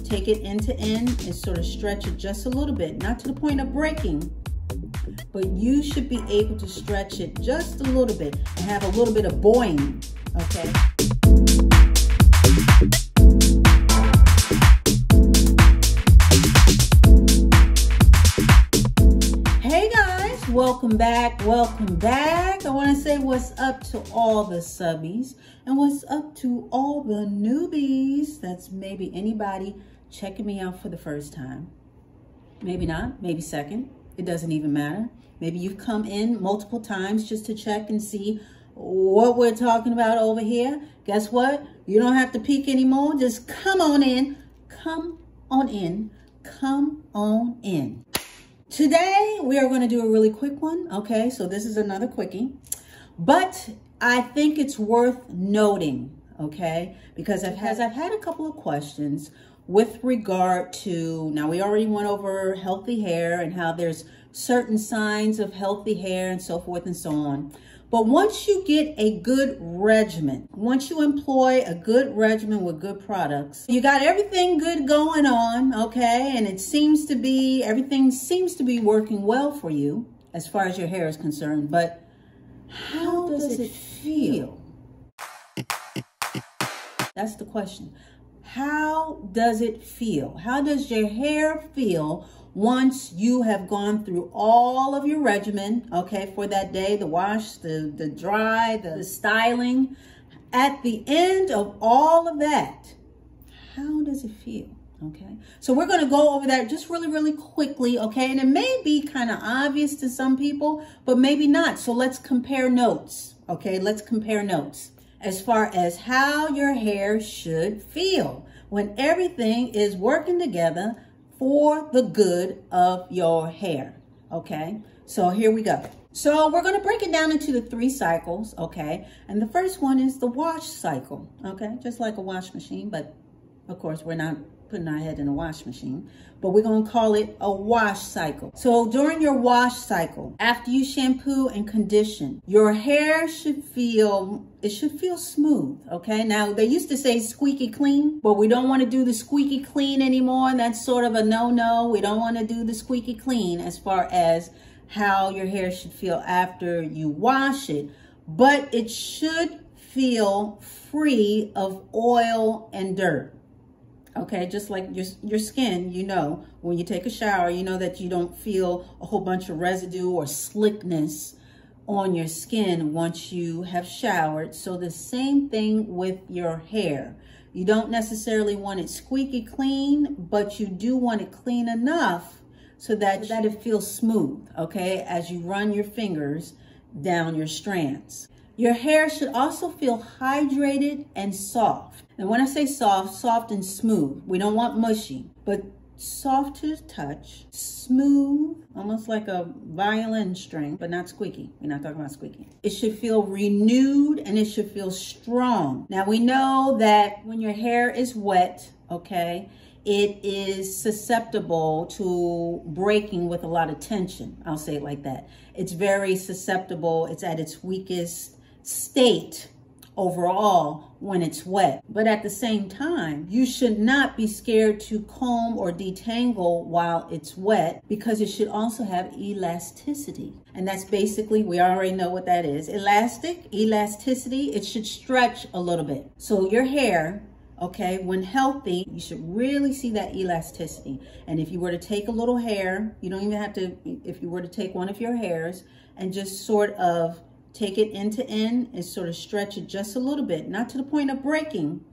take it end to end and sort of stretch it just a little bit, not to the point of breaking, but you should be able to stretch it just a little bit and have a little bit of boing, okay? Hey guys, welcome back, welcome back. I want to say what's up to all the subbies and what's up to all the newbies. That's maybe anybody checking me out for the first time. Maybe not, maybe second. It doesn't even matter. Maybe you've come in multiple times just to check and see what we're talking about over here. Guess what? You don't have to peek anymore. Just come on in, come on in, come on in. Today, we are going to do a really quick one, okay? So this is another quickie, but I think it's worth noting, okay? Because I've had a couple of questions with regard to, now we already went over healthy hair and how there's certain signs of healthy hair and so forth and so on. But once you get a good regimen, once you employ a good regimen with good products, you got everything good going on, okay? And it seems to be, everything seems to be working well for you as far as your hair is concerned. But how does it feel? That's the question. How does it feel? How does your hair feel once you have gone through all of your regimen, okay, for that day, the wash, the dry, the styling? At the end of all of that, how does it feel? Okay, so we're going to go over that just really quickly, okay? And it may be kind of obvious to some people, but maybe not. So let's compare notes, okay? Let's compare notes as far as how your hair should feel when everything is working together for the good of your hair, okay? So here we go. So we're gonna break it down into the 3 cycles, okay? And the first one is the wash cycle, okay? Just like a wash machine, but of course we're not putting our head in a wash machine, but we're gonna call it a wash cycle. So during your wash cycle, after you shampoo and condition, your hair should feel, it should feel smooth, okay? Now, they used to say squeaky clean, but we don't wanna do the squeaky clean anymore. That's sort of a no-no. We don't wanna do the squeaky clean as far as how your hair should feel after you wash it, but it should feel free of oil and dirt. Okay, just like your skin, you know, when you take a shower, you know that you don't feel a whole bunch of residue or slickness on your skin once you have showered. So the same thing with your hair. You don't necessarily want it squeaky clean, but you do want it clean enough so that it feels smooth, okay, as you run your fingers down your strands. Your hair should also feel hydrated and soft. And when I say soft, soft and smooth. We don't want mushy, but soft to the touch, smooth, almost like a violin string, but not squeaky. We're not talking about squeaky. It should feel renewed and it should feel strong. Now we know that when your hair is wet, okay, it is susceptible to breaking with a lot of tension. I'll say it like that. It's very susceptible. It's at its weakest state overall when it's wet. But at the same time, you should not be scared to comb or detangle while it's wet, because it should also have elasticity. And that's basically, we already know what that is. Elasticity, it should stretch a little bit. So your hair, okay, when healthy, you should really see that elasticity. And if you were to take a little hair, you don't even have to, if you were to take one of your hairs and just sort of take it end to end and sort of stretch it just a little bit, not to the point of breaking,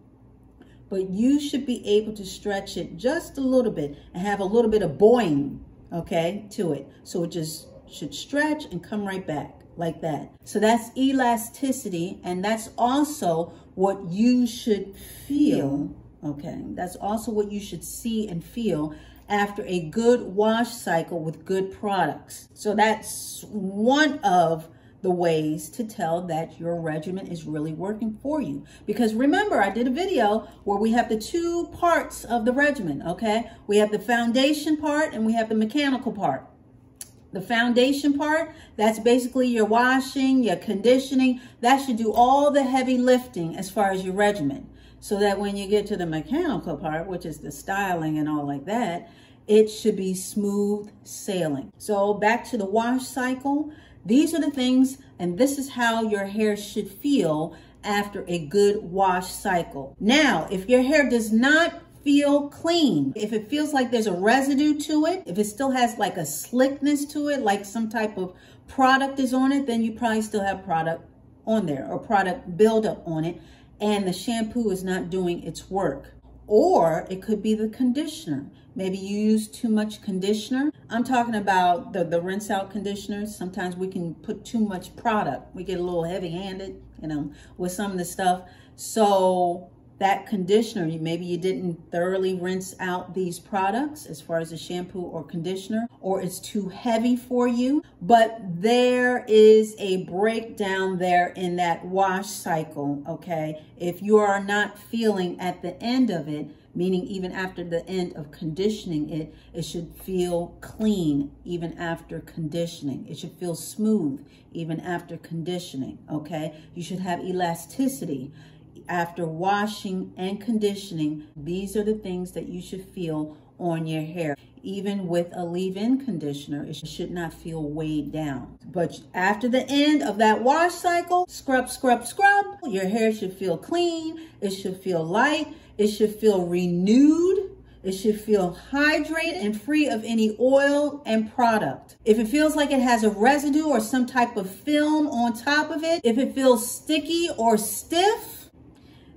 but you should be able to stretch it just a little bit and have a little bit of boing, okay, to it. So it just should stretch and come right back like that. So that's elasticity, and that's also what you should feel, okay? That's also what you should see and feel after a good wash cycle with good products. So that's one of the ways to tell that your regimen is really working for you. Because remember, I did a video where we have the 2 parts of the regimen, okay? We have the foundation part and we have the mechanical part. The foundation part, that's basically your washing, your conditioning. That should do all the heavy lifting as far as your regimen. so that when you get to the mechanical part, which is the styling and all like that, it should be smooth sailing. So back to the wash cycle. These are the things, and this is how your hair should feel after a good wash cycle. Now, if your hair does not feel clean, if it feels like there's a residue to it, if it still has like a slickness to it, like some type of product is on it, then you probably still have product on there or product buildup on it, and the shampoo is not doing its work. Or it could be the conditioner. Maybe you use too much conditioner. I'm talking about the rinse out conditioners. Sometimes we can put too much product. We get a little heavy handed, you know, with some of the stuff. So that conditioner, maybe you didn't thoroughly rinse out these products as far as the shampoo or conditioner, or it's too heavy for you. But there is a breakdown there in that wash cycle, okay? If you are not feeling at the end of it, meaning even after the end of conditioning it, it should feel clean even after conditioning. It should feel smooth even after conditioning, okay? You should have elasticity. After washing and conditioning, these are the things that you should feel on your hair. Even with a leave-in conditioner, it should not feel weighed down. But after the end of that wash cycle, scrub, scrub, scrub, your hair should feel clean. It should feel light. It should feel renewed. It should feel hydrated and free of any oil and product. If it feels like it has a residue or some type of film on top of it, if it feels sticky or stiff,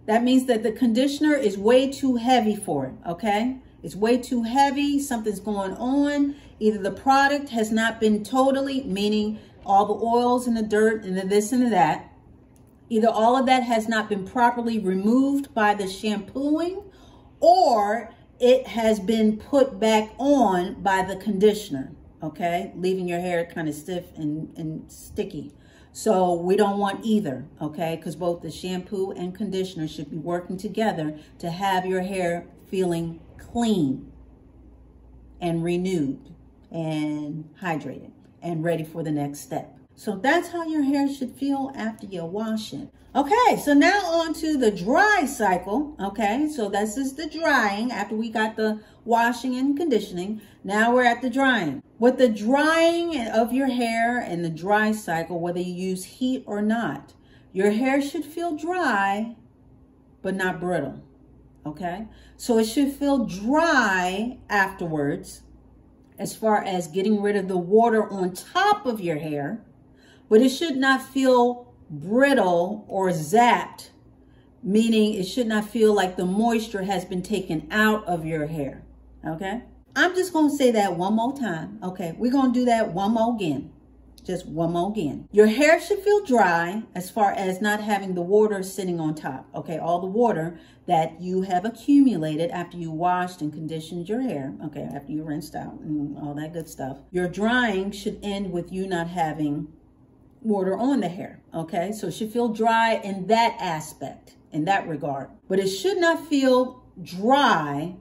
that means that the conditioner is way too heavy for it, okay? It's way too heavy, something's going on. Either the product has not been totally, meaning all the oils and the dirt and the this and the that. Either all of that has not been properly removed by the shampooing, or it has been put back on by the conditioner, okay? Leaving your hair kind of stiff and sticky. So we don't want either, okay? Because both the shampoo and conditioner should be working together to have your hair feeling clean and renewed and hydrated and ready for the next step. So that's how your hair should feel after you wash it. Okay, so now on to the dry cycle, okay? So this is the drying after we got the washing and conditioning. Now we're at the drying. With the drying of your hair and the dry cycle, whether you use heat or not, your hair should feel dry, but not brittle, okay? So it should feel dry afterwards as far as getting rid of the water on top of your hair, but it should not feel brittle or zapped, meaning it should not feel like the moisture has been taken out of your hair, okay? I'm just going to say that one more time, okay? We're going to do that one more again, just one more again. Your hair should feel dry as far as not having the water sitting on top, okay? All the water that you have accumulated after you washed and conditioned your hair, okay? After you rinsed out and all that good stuff. Your drying should end with you not having water on the hair, okay? So it should feel dry in that aspect, in that regard. But it should not feel dry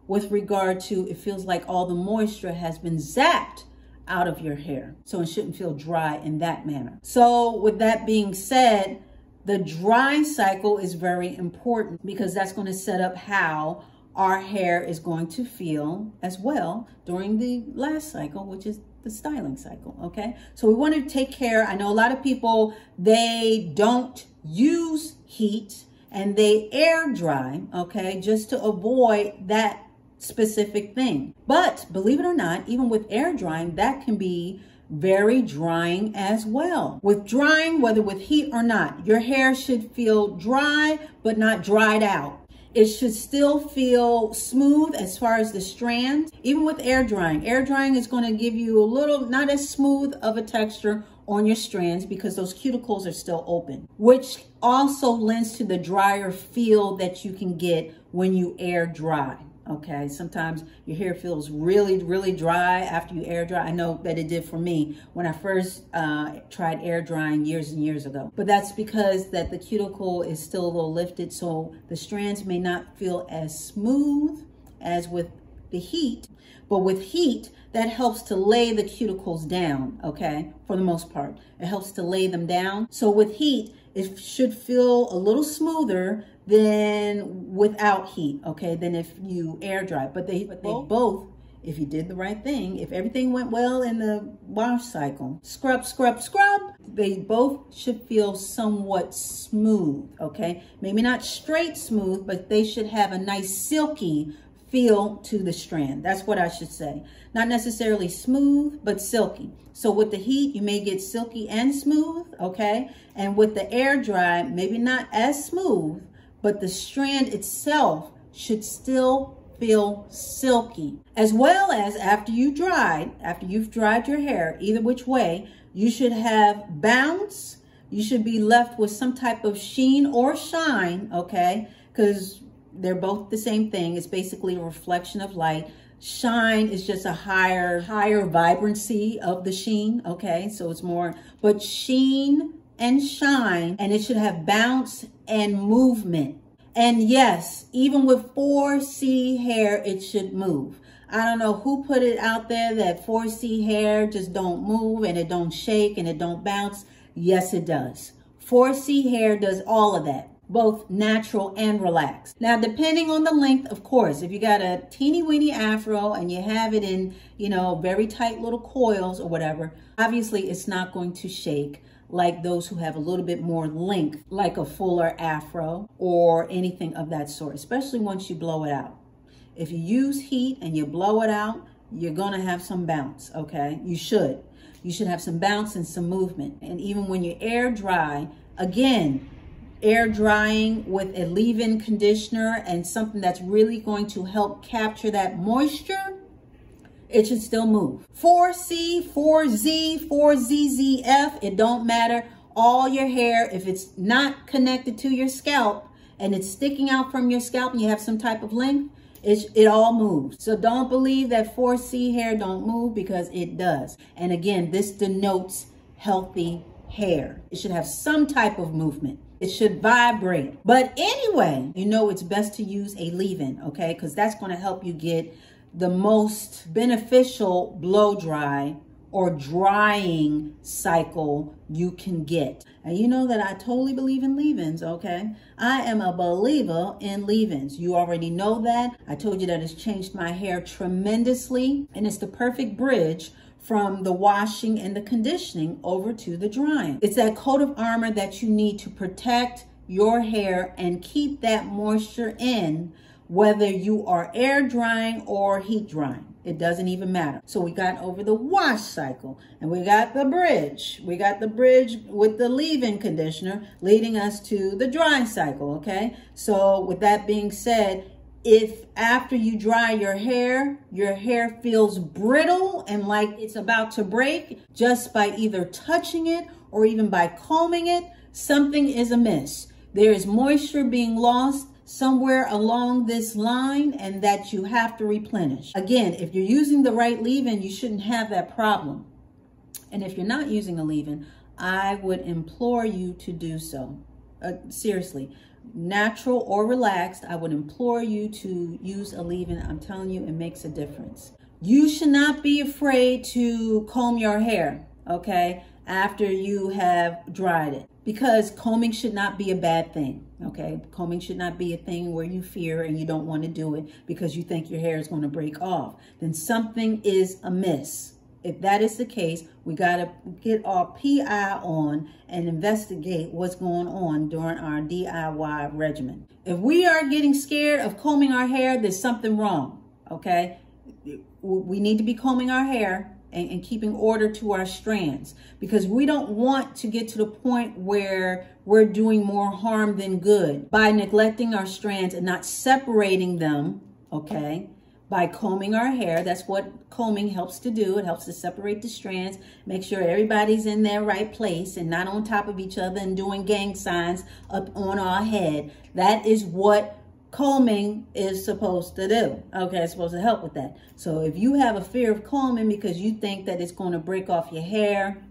with regard to it feels like all the moisture has been zapped out of your hair. So it shouldn't feel dry in that manner. So with that being said, the dry cycle is very important because that's going to set up how our hair is going to feel as well during the last cycle, which is the styling cycle, okay? So we want to take care. I know a lot of people, they don't use heat and they air dry, okay, just to avoid that specific thing. But believe it or not, even with air drying, that can be very drying as well. With drying, whether with heat or not, your hair should feel dry, but not dried out. It should still feel smooth as far as the strands. Even with air drying is going to give you a little, not as smooth of a texture on your strands because those cuticles are still open, which also lends to the drier feel that you can get when you air dry. Okay, sometimes your hair feels really, really dry after you air dry. I know that it did for me when I first tried air drying years and years ago. But that's because that the cuticle is still a little lifted, so the strands may not feel as smooth as with the heat. But with heat, that helps to lay the cuticles down, okay, for the most part. It helps to lay them down. So with heat, it should feel a little smoother than without heat, okay, than if you air dry. But they both, if you did the right thing, if everything went well in the wash cycle, scrub, scrub, scrub, they both should feel somewhat smooth, okay? Maybe not straight smooth, but they should have a nice silky feel to the strand. That's what I should say. Not necessarily smooth, but silky. So with the heat, you may get silky and smooth, okay? And with the air dry, maybe not as smooth, but the strand itself should still feel silky. As well as after you've dried your hair, either which way, you should have bounce. You should be left with some type of sheen or shine, okay? Because they're both the same thing. It's basically a reflection of light. Shine is just a higher vibrancy of the sheen, okay? So it's more, but sheen and shine, and it should have bounce and movement. And yes, even with 4C hair, it should move. I don't know who put it out there that 4C hair just don't move and it don't shake and it don't bounce. Yes, it does. 4C hair does all of that, both natural and relaxed. Now, depending on the length, of course, if you got a teeny weeny afro and you have it in, you know, very tight little coils or whatever, obviously it's not going to shake like those who have a little bit more length, like a fuller afro or anything of that sort, especially once you blow it out. If you use heat and you blow it out, you're gonna have some bounce, okay? You should have some bounce and some movement. And even when you air dry, again, air drying with a leave-in conditioner and something that's really going to help capture that moisture, it should still move. 4C, 4Z, 4ZZF, it don't matter. All your hair, if it's not connected to your scalp and it's sticking out from your scalp and you have some type of length, it all moves. So don't believe that 4C hair don't move, because it does. And again, this denotes healthy hair. It should have some type of movement. It should vibrate. But anyway, you know it's best to use a leave-in, okay? Because that's going to help you get the most beneficial blow dry or drying cycle you can get. And you know that I totally believe in leave-ins, okay? I am a believer in leave-ins. You already know that. I told you that it's changed my hair tremendously, and it's the perfect bridge from the washing and the conditioning over to the drying. It's that coat of armor that you need to protect your hair and keep that moisture in, whether you are air drying or heat drying. It doesn't even matter. So we got over the wash cycle, and we got the bridge. We got the bridge with the leave-in conditioner leading us to the dry cycle, okay? So with that being said, if after you dry your hair feels brittle and like it's about to break just by either touching it or even by combing it, something is amiss. There is moisture being lost somewhere along this line, and that you have to replenish. Again, if you're using the right leave-in, you shouldn't have that problem. And if you're not using a leave-in, I would implore you to do so. Seriously, natural or relaxed, I would implore you to use a leave-in. I'm telling you, it makes a difference. You should not be afraid to comb your hair, okay, after you have dried it. Because combing should not be a bad thing, okay? Combing should not be a thing where you fear and you don't want to do it because you think your hair is going to break off. Then something is amiss. If that is the case, we got to get our PI on and investigate what's going on during our DIY regimen. If we are getting scared of combing our hair, there's something wrong, okay? We need to be combing our hair and keeping order to our strands, because we don't want to get to the point where we're doing more harm than good by neglecting our strands and not separating them, okay? By combing our hair. That's what combing helps to do. It helps to separate the strands, make sure everybody's in their right place and not on top of each other and doing gang signs up on our head. That is what combing is supposed to do. Okay, it's supposed to help with that. So if you have a fear of combing because you think that it's going to break off your hair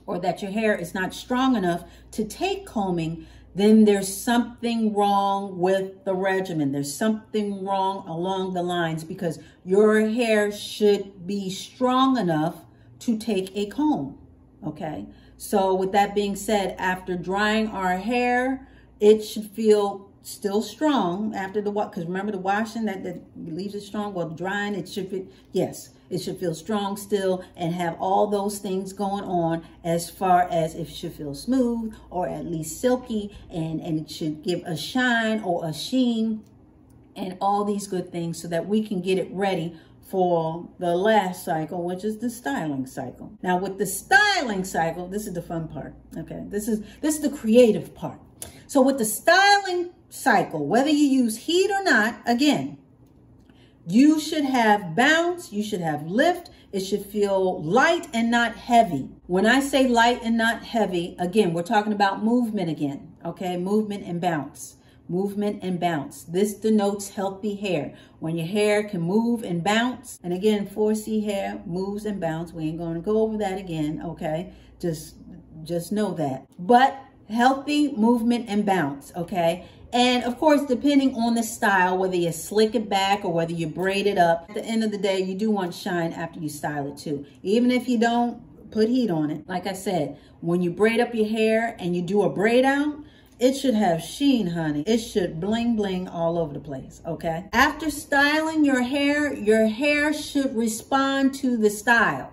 or that your hair is not strong enough to take combing, then there's something wrong with the regimen. There's something wrong along the lines, because your hair should be strong enough to take a comb, okay? So with that being said, after drying our hair, it should feel still strong after the wash, because remember the washing that leaves it strong. Well, drying, it should be, yes, it should feel strong still and have all those things going on, as far as it should feel smooth or at least silky, and it should give a shine or a sheen and all these good things, so that we can get it ready for the last cycle, which is the styling cycle. Now with the styling cycle, this is the fun part, okay? This is the creative part. So with the styling cycle, whether you use heat or not, again, you should have bounce, you should have lift, it should feel light and not heavy. When I say light and not heavy, again, we're talking about movement again, okay? Movement and bounce. Movement and bounce. This denotes healthy hair. When your hair can move and bounce, and again, 4C hair moves and bounce. We ain't going to go over that again, okay? Just know that. But healthy movement and bounce, okay? And of course, depending on the style, whether you slick it back or whether you braid it up, at the end of the day, you do want shine after you style it too. Even if you don't put heat on it. Like I said, when you braid up your hair and you do a braid out, it should have sheen, honey. It should bling bling all over the place, okay? After styling your hair should respond to the style.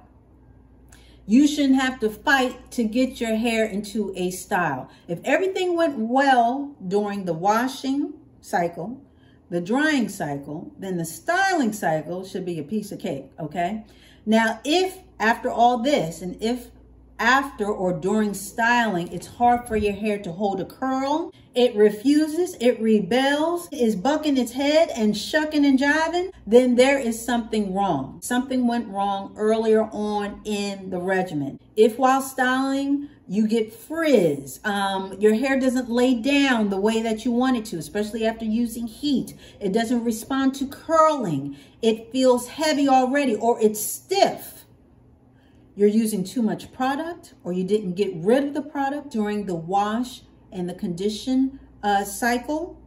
You shouldn't have to fight to get your hair into a style. If everything went well during the washing cycle, the drying cycle, then the styling cycle should be a piece of cake, okay? Now, if after all this, and if after or during styling, it's hard for your hair to hold a curl, it refuses, it rebels, is bucking its head and shucking and jiving, then there is something wrong. Something went wrong earlier on in the regimen. If while styling, you get frizz, your hair doesn't lay down the way that you want it to, especially after using heat. It doesn't respond to curling. It feels heavy already, or it's stiff. You're using too much product, or you didn't get rid of the product during the wash and the condition cycle,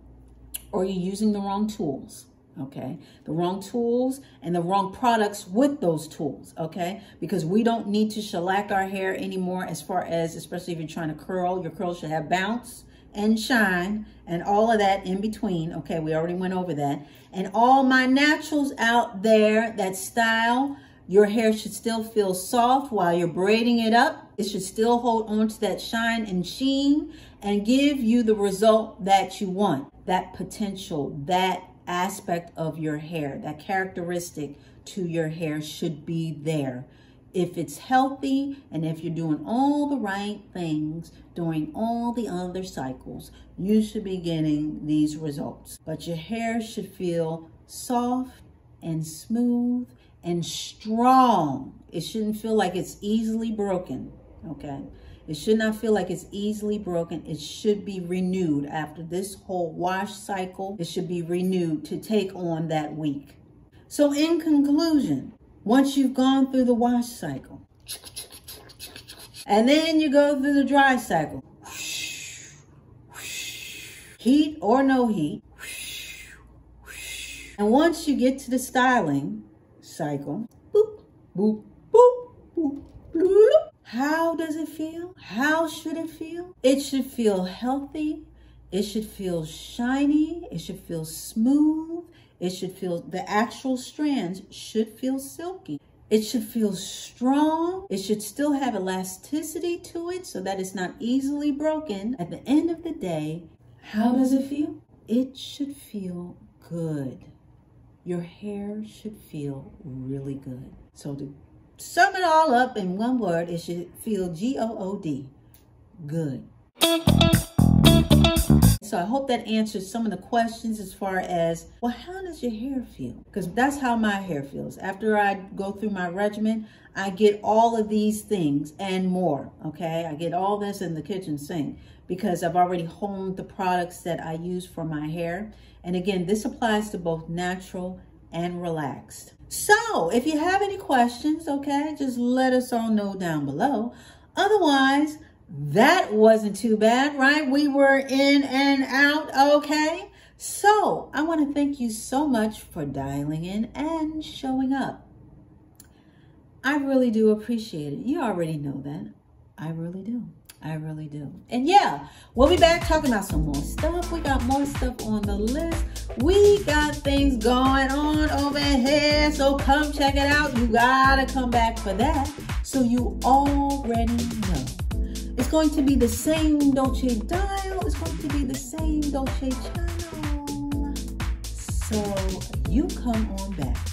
or you're using the wrong tools, okay? The wrong tools and the wrong products with those tools, okay? Because we don't need to shellac our hair anymore, as far as, especially if you're trying to curl. Your curls should have bounce and shine and all of that in between, okay? We already went over that. And all my naturals out there that style, your hair should still feel soft while you're braiding it up. It should still hold on to that shine and sheen and give you the result that you want. That potential, that aspect of your hair, that characteristic to your hair should be there. If it's healthy and if you're doing all the right things during all the other cycles, you should be getting these results. But your hair should feel soft and smooth and strong. It shouldn't feel like it's easily broken, okay? It should not feel like it's easily broken. It should be renewed after this whole wash cycle. It should be renewed to take on that week. So in conclusion, once you've gone through the wash cycle, and then you go through the dry cycle, heat or no heat, and once you get to the styling cycle, boop, boop, boop, boop, bloop. How does it feel? How should it feel? It should feel healthy. It should feel shiny. It should feel smooth. It should feel, the actual strands should feel silky. It should feel strong. It should still have elasticity to it so that it's not easily broken. At the end of the day, how does it feel? It should feel good. Your hair should feel really good. So to sum it all up in one word, it should feel G-O-O-D, good. So I hope that answers some of the questions as far as, well, how does your hair feel? Because that's how my hair feels. After I go through my regimen, I get all of these things and more, okay? I get all this in the kitchen sink because I've already honed the products that I use for my hair. And again, this applies to both natural and relaxed. So if you have any questions, okay, just let us all know down below. Otherwise, that wasn't too bad, right? We were in and out, okay? So I want to thank you so much for dialing in and showing up. I really do appreciate it. You already know that. I really do. I really do. And yeah, we'll be back talking about some more stuff. We got more stuff on the list. We got things going on over here. So come check it out. You gotta come back for that. So you already know. It's going to be the same Dolce dial. It's going to be the same Dolce channel. So you come on back.